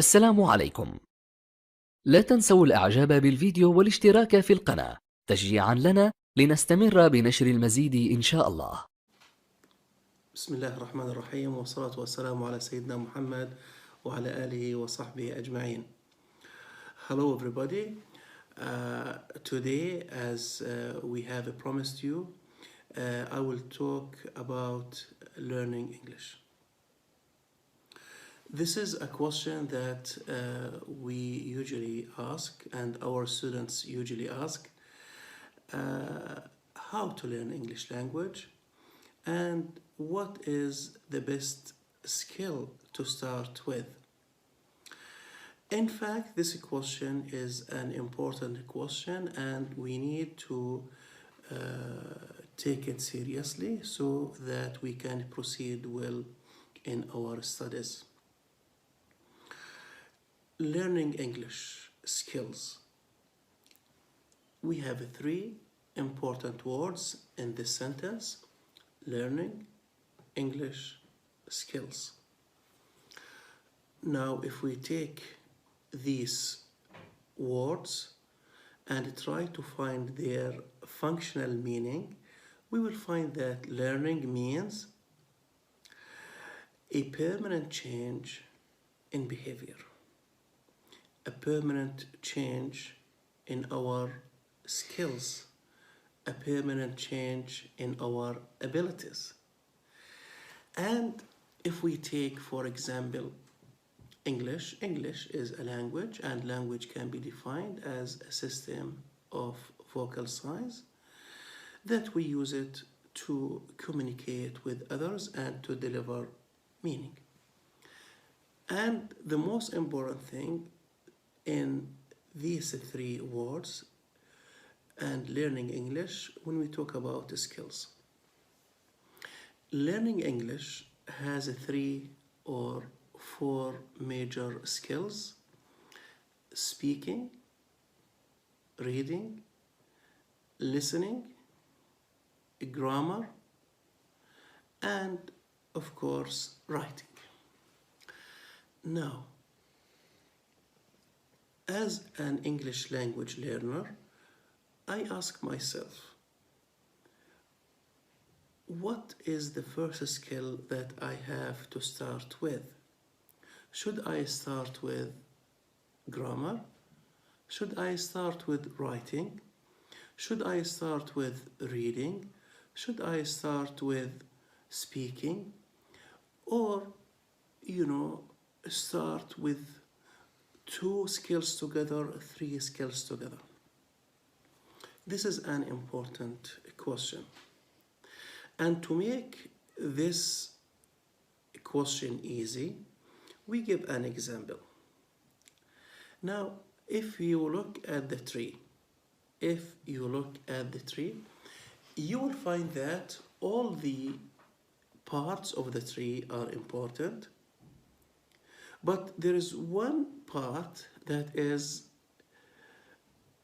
السلام عليكم. لا تنسوا الإعجاب بالفيديو والاشتراك في القناة تشجيعا لنا لنستمر بنشر المزيد إن شاء الله. بسم الله الرحمن الرحيم والصلاة والسلام على سيدنا محمد وعلى آله وصحبه أجمعين. Hello everybody. Today as we have promised you, I will talk about learning English. This is a question that we usually ask and our students usually ask, how to learn English language and what is the best skill to start with. In fact, this question is an important question and we need to take it seriously so that we can proceed well in our studies. Learning English skills. We have three important words in this sentence: learning English skills. Now, if we take these words and try to find their functional meaning, we will find that learning means a permanent change in behavior, a permanent change in our skills, a permanent change in our abilities. And if we take, for example, English is a language, and language can be defined as a system of vocal signs that we use it to communicate with others and to deliver meaning. And the most important thing in these three words and learning English, when we talk about the skills, learning English has three or four major skills: speaking, reading, listening, grammar, and of course writing. Now, as an English language learner, I ask myself, what is the first skill that I have to start with? Should I start with grammar? Should I start with writing? Should I start with reading? Should I start with speaking? Or, start with two skills together, three skills together? This is an important question. And to make this question easy, we give an example. Now, if you look at the tree, you will find that all the parts of the tree are important, but there is one part that is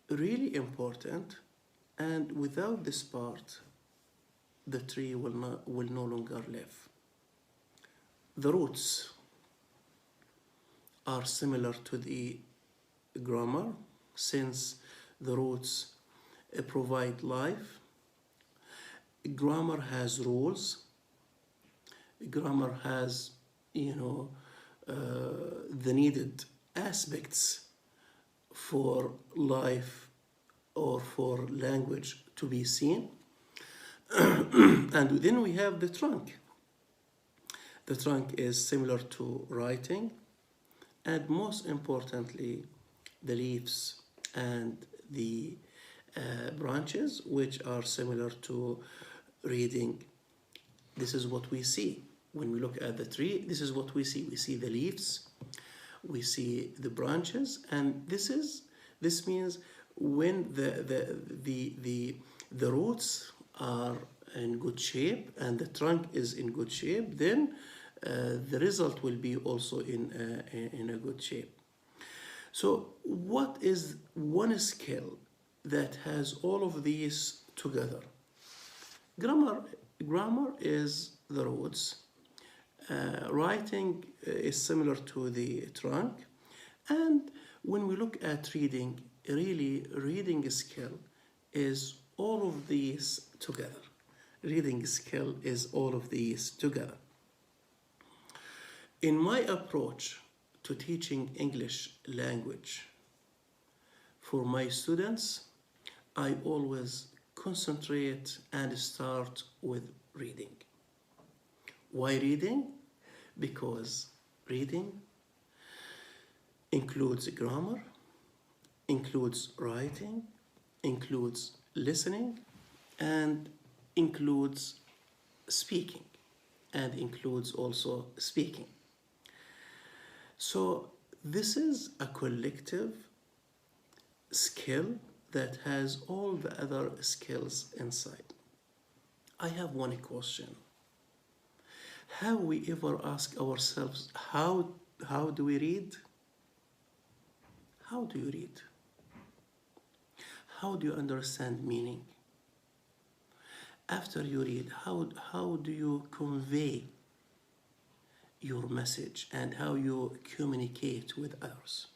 really important, and without this part, the tree will no longer live. The roots are similar to the grammar, since the roots provide life. Grammar has rules. Grammar has, the needed aspects for life or for language to be seen. And then we have the trunk. The trunk is similar to writing, and most importantly, the leaves and the branches, which are similar to reading. This is what we see. When we look at the tree, this is what we see. We see the leaves, we see the branches, and this means when the roots are in good shape and the trunk is in good shape, then the result will be also in a good shape. So what is one skill that has all of these together? Grammar is the roots. Writing is similar to the trunk. And when we look at reading, really, reading skill is all of these together. Reading skill is all of these together. In my approach to teaching English language for my students, I always concentrate and start with reading. Why reading? Because reading includes grammar, includes writing, includes listening, and includes speaking, and includes also speaking. So this is a collective skill that has all the other skills inside. I have one question. Have we ever asked ourselves, how do we read? How do you read? How do you understand meaning? After you read, how do you convey your message and how you communicate with others?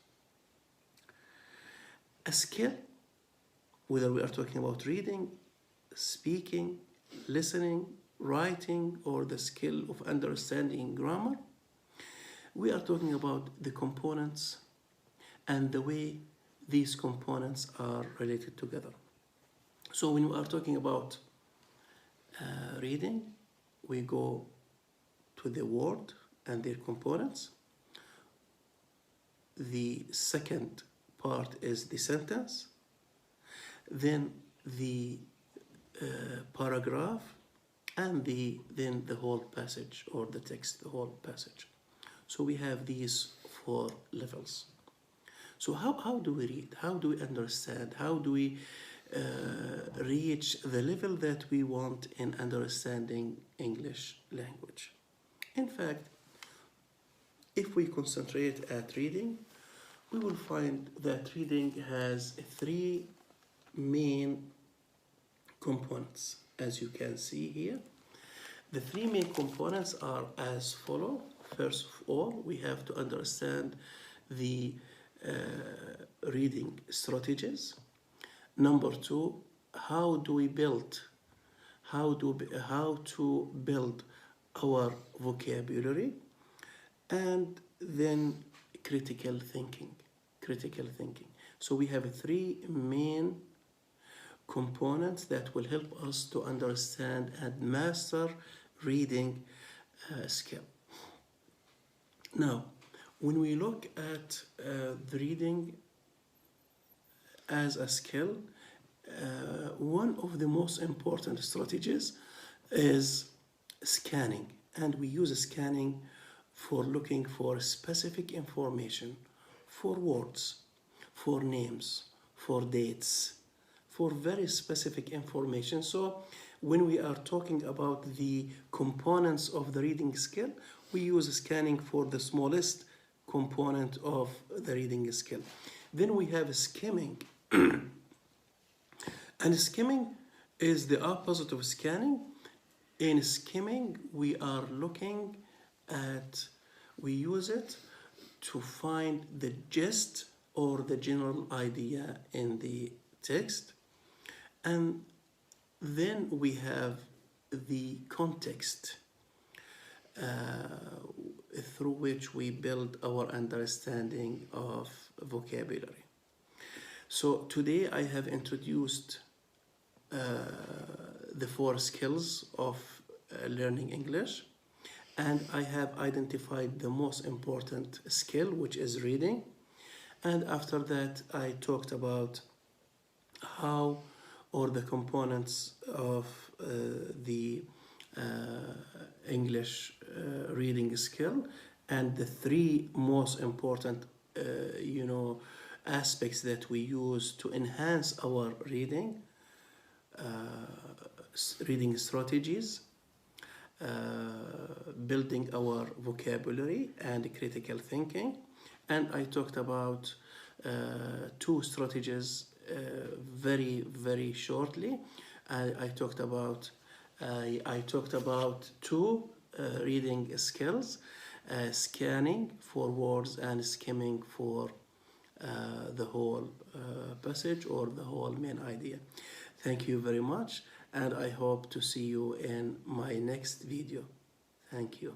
A skill, whether we are talking about reading, speaking, listening, writing, or the skill of understanding grammar, we are talking about the components and the way these components are related together. So when we are talking about reading, we go to the word and their components. The second part is the sentence, then the paragraph, and then the whole passage or the text, the whole passage. So we have these 4 levels. So how do we read? How do we understand? How do we reach the level that we want in understanding English language? In fact, if we concentrate at reading, we will find that reading has 3 main components, as you can see here. The 3 main components are as follow. First of all, we have to understand the reading strategies. Number 2, how to build our vocabulary, and then critical thinking. So we have 3 main components that will help us to understand and master reading skill. Now, when we look at the reading as a skill, one of the most important strategies is scanning, and we use scanning for looking for specific information, for words, for names, for dates, for very specific information. So when we are talking about the components of the reading skill, we use scanning for the smallest component of the reading skill. Then we have skimming. And skimming is the opposite of scanning. In skimming, we are looking at, we use it to find the gist or the general idea in the text. And then we have the context through which we build our understanding of vocabulary. So today I have introduced the 4 skills of learning English, and I have identified the most important skill, which is reading. And after that, I talked about how or the components of the English reading skill, and the 3 most important aspects that we use to enhance our reading strategies, building our vocabulary and critical thinking. And I talked about 2 strategies very, very shortly. I talked about 2 reading skills, scanning for words and skimming for the whole passage or the whole main idea. Thank you very much, and I hope to see you in my next video. Thank you.